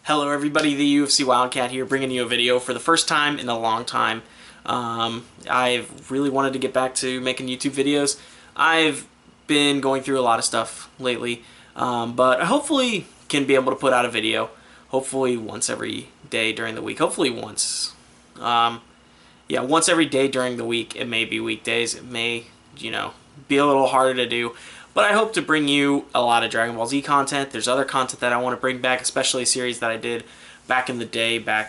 Hello everybody, the UofCWildcat here, bringing you a video for the first time in a long time. I've really wanted to get back to making YouTube videos. I've been going through a lot of stuff lately, but I hopefully can be able to put out a video, hopefully once every day during the week, hopefully once. Once every day during the week. It may be weekdays, it may, be a little harder to do. But I hope to bring you a lot of Dragon Ball Z content. There's other content that I want to bring back, especially a series that I did back in the day, I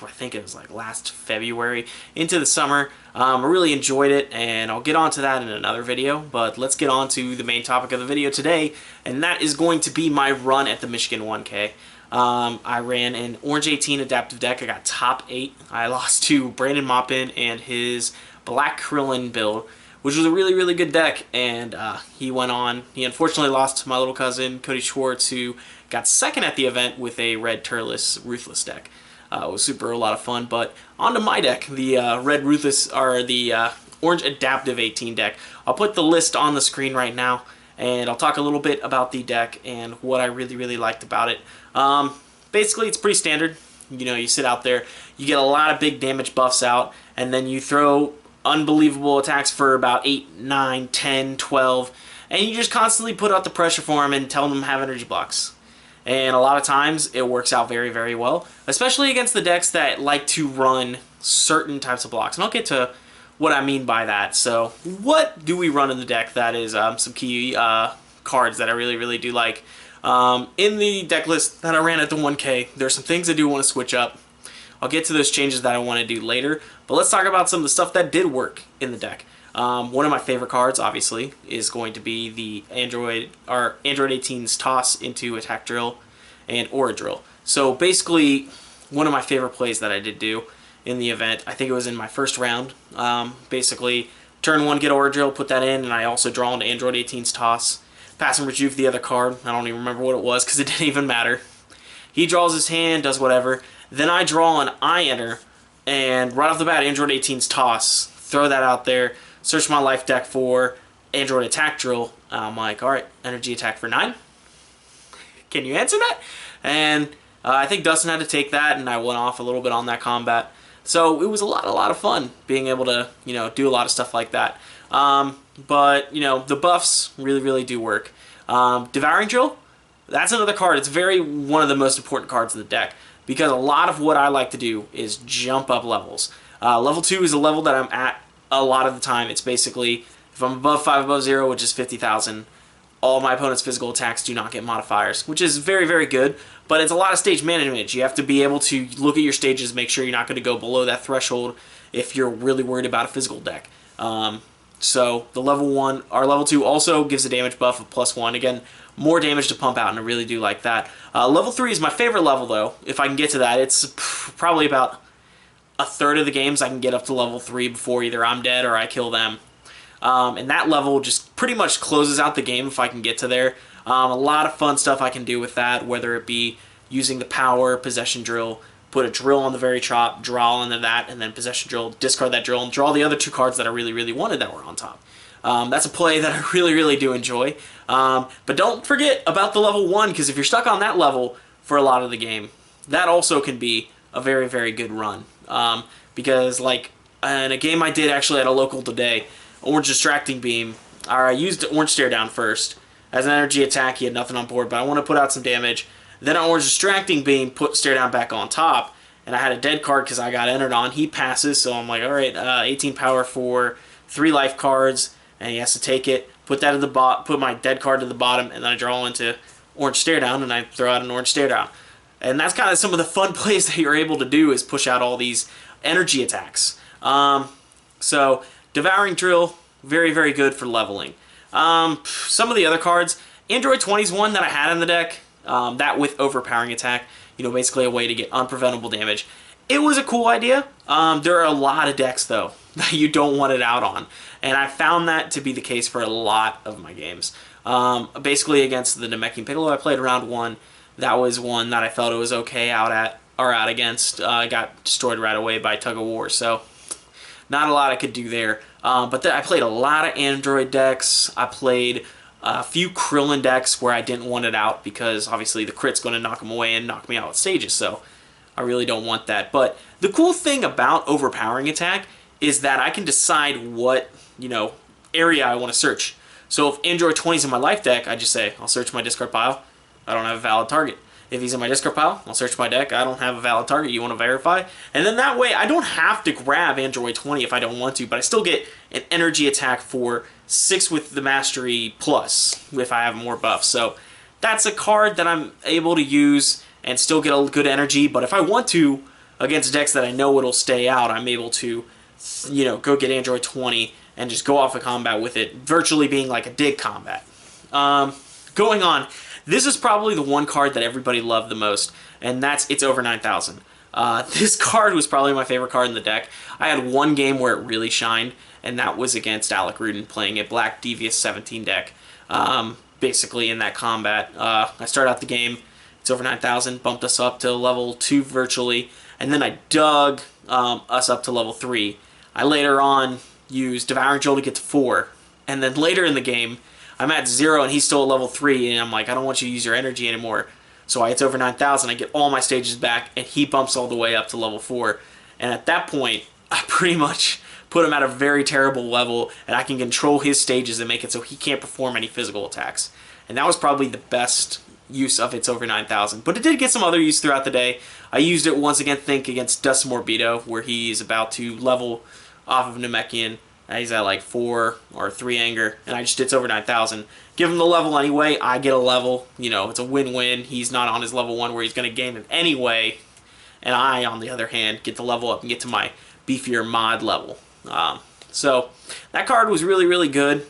think it was like last February, into the summer. I really enjoyed it, and I'll get onto that in another video. But let's get on to the main topic of the video today, and that is going to be my run at the Michigan 1K. I ran an Orange 18 adaptive deck. I got top 8. I lost to Brandon Maupin and his Black Krillin build, which was a really, really good deck, and he went on. He unfortunately lost to my little cousin, Cody Schwartz, who got second at the event with a red Turles Ruthless deck. It was a lot of fun, but on to my deck, the red Ruthless, or the Orange Adaptive 18 deck. I'll put the list on the screen right now, and I'll talk a little bit about the deck and what I really, really liked about it. Basically, it's pretty standard. You sit out there, you get a lot of big damage buffs out, and then you throw unbelievable attacks for about 8, 9, 10, 12, and you just constantly put out the pressure for them and tell them to have energy blocks. And a lot of times it works out very, very well, especially against the decks that like to run certain types of blocks. And I'll get to what I mean by that. So what do we run in the deck that is some key cards that I really, really do like. In the deck list that I ran at the 1K, there's some things I do want to switch up. I'll get to those changes that I want to do later, but let's talk about some of the stuff that did work in the deck. One of my favorite cards, obviously, is going to be the Android 18's Toss into Attack Drill and Aura Drill. So basically, one of my favorite plays that I did do in the event, I think it was in my first round. Basically, turn 1, get Aura Drill, put that in, and I also draw into Android 18's Toss. Pass and Rejuve the other card. I don't even remember what it was because it didn't even matter. He draws his hand, does whatever. Then I draw an I Enter, and right off the bat, Android 18's Toss. Throw that out there. Search my life deck for Android Attack Drill. I'm like, alright, energy attack for 9. Can you answer that? And I think Dustin had to take that, and I went off a little bit on that combat. So it was a lot of fun being able to, do a lot of stuff like that. But, the buffs really, really do work. Devouring Drill, that's another card. It's one of the most important cards of the deck, because a lot of what I like to do is jump up levels. Level 2 is a level that I'm at a lot of the time. It's basically, if I'm above 5 above 0, which is 50,000, all my opponent's physical attacks do not get modifiers, which is very, very good, but it's a lot of stage management. You have to be able to look at your stages, make sure you're not going to go below that threshold if you're really worried about a physical deck. So the level 2 also gives a damage buff of +1. Again, more damage to pump out, and I really do like that. Level 3 is my favorite level, though. If I can get to that, it's probably about a third of the games I can get up to level 3 before either I'm dead or I kill them. And that level just pretty much closes out the game if I can get to there. A lot of fun stuff I can do with that, whether it be using the power, possession drill, put a drill on the very top, draw into that, and then possession drill, discard that drill, and draw the other 2 cards that I really, really wanted that were on top. That's a play that I really, really do enjoy. But don't forget about the level 1, because if you're stuck on that level for a lot of the game, that also can be a very, very good run. Because, like, in a game I did actually at a local today, Orange Distracting Beam, I used Orange Stare Down first. As an energy attack, he had nothing on board, but I want to put out some damage. Then Orange Distracting Beam, put Stare Down back on top, and I had a dead card because I got entered on. He passes, so I'm like, alright, 18 power for 3 life cards, and he has to take it, put that at the put my dead card to the bottom, and then I draw into Orange Stare Down, and I throw out an Orange Stare Down. And that's kind of some of the fun plays that you're able to do, is push out all these energy attacks. So, Devouring Drill, very, very good for leveling. Some of the other cards, Android 20 is one that I had in the deck, that with Overpowering Attack, basically a way to get unpreventable damage. It was a cool idea. There are a lot of decks, though, that you don't want it out on, and I found that to be the case for a lot of my games. Basically against the Namekian Piccolo, I played round 1. That was one that I felt it was okay out against. I got destroyed right away by Tug of War, so not a lot I could do there. But I played a lot of Android decks. I played A few Krillin decks where I didn't want it out because obviously the crit's going to knock him away and knock me out at stages, so I really don't want that. But the cool thing about overpowering attack is that I can decide what, area I want to search. So if Android 20 is in my life deck, I just say, I'll search my discard pile. I don't have a valid target. If he's in my discard pile, I'll search my deck. I don't have a valid target. You want to verify? And then that way, I don't have to grab Android 20 if I don't want to, but I still get an energy attack for 6 with the Mastery Plus if I have more buffs. So that's a card that I'm able to use and still get a good energy. But if I want to, against decks that I know it'll stay out, I'm able to, go get Android 20 and just go off of combat with it, virtually being like a dig combat. Going on, this is probably the one card that everybody loved the most, and that's It's Over 9,000. This card was probably my favorite card in the deck. I had one game where it really shined, and that was against Alec Rudin playing a Black Devious 17 deck. Basically in that combat, I started out the game, It's Over 9,000, bumped us up to level 2 virtually, and then I dug us up to level 3. I later on used Devouring Joel to get to 4, and then later in the game, I'm at 0 and he's still at level 3, and I'm like, I don't want you to use your energy anymore. So It's Over 9,000, I get all my stages back, and he bumps all the way up to level 4. And at that point, I pretty much put him at a very terrible level, and I can control his stages and make it so he can't perform any physical attacks. And that was probably the best use of It's Over 9,000. But it did get some other use throughout the day. I used it once again, against Dust Morbido, where he's about to level off of Namekian. He's at like 4 or 3 anger, and I just It's Over 9,000. Give him the level anyway, I get a level. It's a win-win. He's not on his level 1 where he's going to gain it anyway. And I, on the other hand, get to level up and get to my beefier mod level. So that card was really, really good.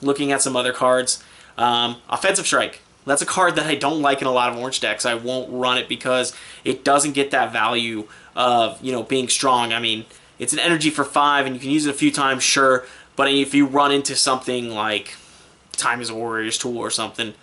Looking at some other cards. Offensive Strike. That's a card that I don't like in a lot of orange decks. I won't run it because it doesn't get that value of, being strong. I mean, it's an energy for 5, and you can use it a few times, sure. But if you run into something like Time is a Warrior's Tool or something,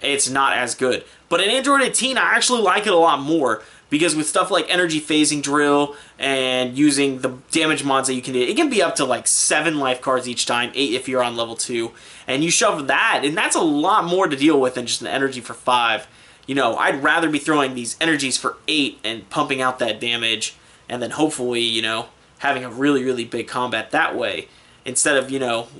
it's not as good. But in Android 18, I actually like it a lot more, because with stuff like Energy Phasing Drill and using the damage mods that you can do, it can be up to like 7 life cards each time, 8 if you're on level 2. And you shove that, and that's a lot more to deal with than just an energy for 5. I'd rather be throwing these energies for 8 and pumping out that damage, and then hopefully, having a really, really big combat that way. Instead of,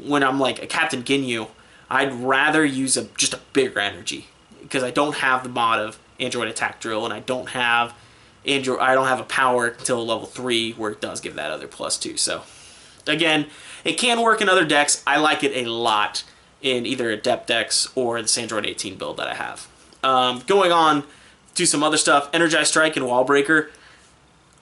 when I'm like a Captain Ginyu, I'd rather use just a bigger energy, because I don't have the mod of Android Attack Drill, and I don't have a power until level 3 where it does give that other +2. So again, it can work in other decks. I like it a lot in either Adept decks or this Android 18 build that I have. Going on to some other stuff, Energized Strike and Wall Breaker.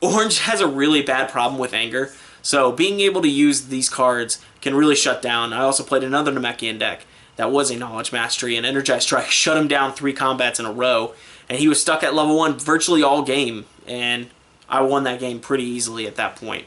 Orange has a really bad problem with anger, so being able to use these cards can really shut down. I also played another Namekian deck that was a Knowledge Mastery, and Energized Strike shut him down 3 combats in a row, and he was stuck at level 1 virtually all game, and I won that game pretty easily at that point.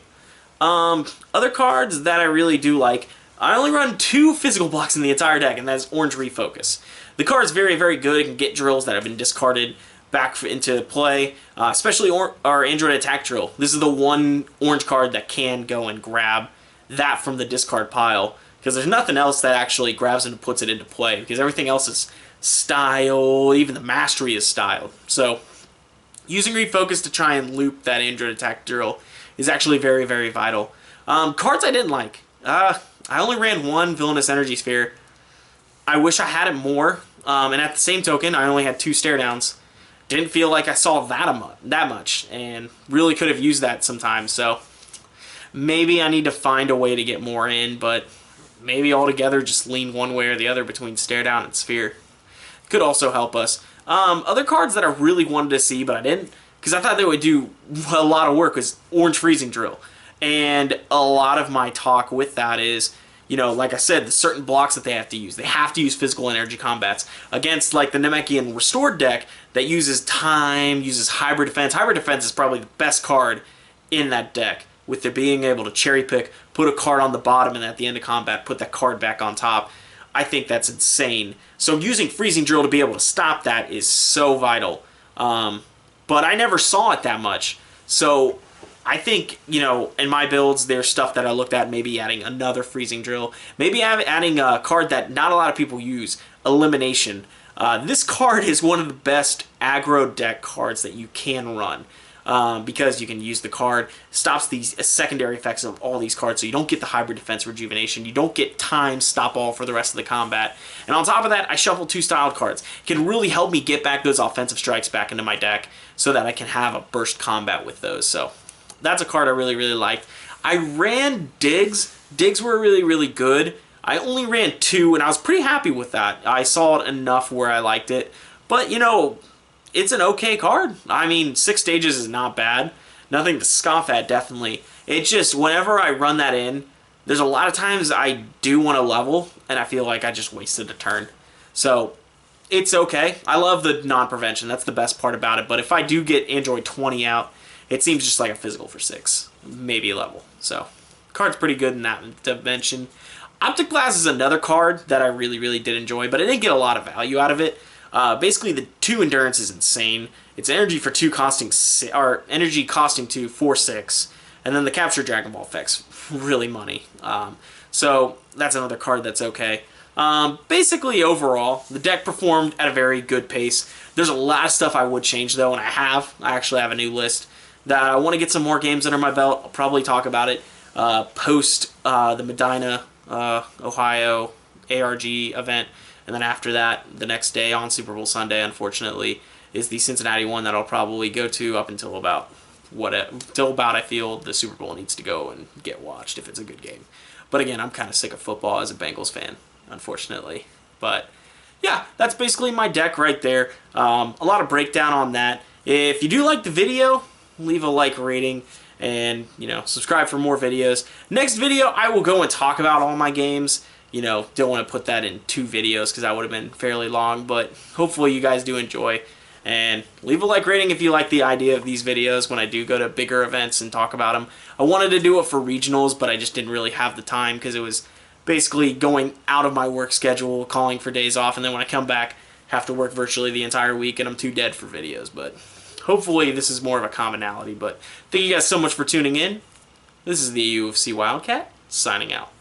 Other cards that I really do like, I only run 2 physical blocks in the entire deck, and that's Orange Refocus. The card is very, very good. It can get drills that have been discarded back into play, especially our Android Attack Drill. This is the one orange card that can go and grab that from the discard pile, because there's nothing else that actually grabs and puts it into play, because everything else is style, even the Mastery is styled. So using Refocus to try and loop that Android Attack Drill is actually very, very vital. Cards I didn't like. I only ran 1 Villainous Energy Sphere. I wish I had it more, and at the same token, I only had 2 Stare Downs. Didn't feel like I saw that much, and really could have used that sometimes. So maybe I need to find a way to get more in, but maybe altogether just lean one way or the other between Stare Down and Sphere. Could also help us. Other cards that I really wanted to see, but I didn't, because I thought they would do a lot of work, was Orange Freezing Drill. And a lot of my talk with that is, like I said, the certain blocks that they have to use. They have to use physical energy combats against like the Namekian Restored deck that uses time, uses Hybrid Defense. Hybrid Defense is probably the best card in that deck, with it being able to cherry pick, put a card on the bottom, and at the end of combat, put that card back on top. I think that's insane. So using Freezing Drill to be able to stop that is so vital. But I never saw it that much. So I think, you know, in my builds, there's stuff that I looked at, maybe adding another freezing drill, maybe adding a card that not a lot of people use, Elimination. This card is one of the best aggro deck cards that you can run. Because you can use the card, stops the secondary effects of all these cards, so you don't get the hybrid defense rejuvenation, you don't get time stop all for the rest of the combat, and on top of that, I shuffle 2 styled cards. It can really help me get back those offensive strikes back into my deck so that I can have a burst combat with those. So that's a card I really, really liked. I ran Digs. Digs were really, really good. I only ran 2, and I was pretty happy with that. I saw it enough where I liked it, but you know, it's an okay card. I mean, 6 stages is not bad. Nothing to scoff at, definitely. It's just, whenever I run that in, there's a lot of times I do want to level, and I feel like I just wasted a turn. So, it's okay. I love the non-prevention. That's the best part about it. But if I do get Android 20 out, it seems just like a physical for 6. Maybe a level. So, card's pretty good in that dimension. Optic Glass is another card that I really, really did enjoy, but I didn't get a lot of value out of it. Basically, the 2 endurance is insane. It's energy for 2 costing, or energy costing 2 for 6, and then the capture Dragon Ball effects really money. So that's another card that's okay. Basically, overall, the deck performed at a very good pace. There's a lot of stuff I would change though, and I actually have a new list that I want to get some more games under my belt. I'll probably talk about it post the Medina, Ohio ARG event. And then after that, the next day on Super Bowl Sunday, unfortunately, is the Cincinnati one that I'll probably go to up until about I feel the Super Bowl needs to go and get watched if it's a good game. But again, I'm kind of sick of football as a Bengals fan, unfortunately. But yeah, that's basically my deck right there. A lot of breakdown on that. If you do like the video, leave a like rating and, you know, subscribe for more videos. Next video, I will go and talk about all my games. You know, don't want to put that in 2 videos because that would have been fairly long, but hopefully you guys do enjoy. And leave a like rating if you like the idea of these videos when I do go to bigger events and talk about them. I wanted to do it for regionals, but I just didn't really have the time because it was basically going out of my work schedule, calling for days off, and then when I come back, have to work virtually the entire week, and I'm too dead for videos. But hopefully this is more of a commonality. But thank you guys so much for tuning in. This is the UFC Wildcat, signing out.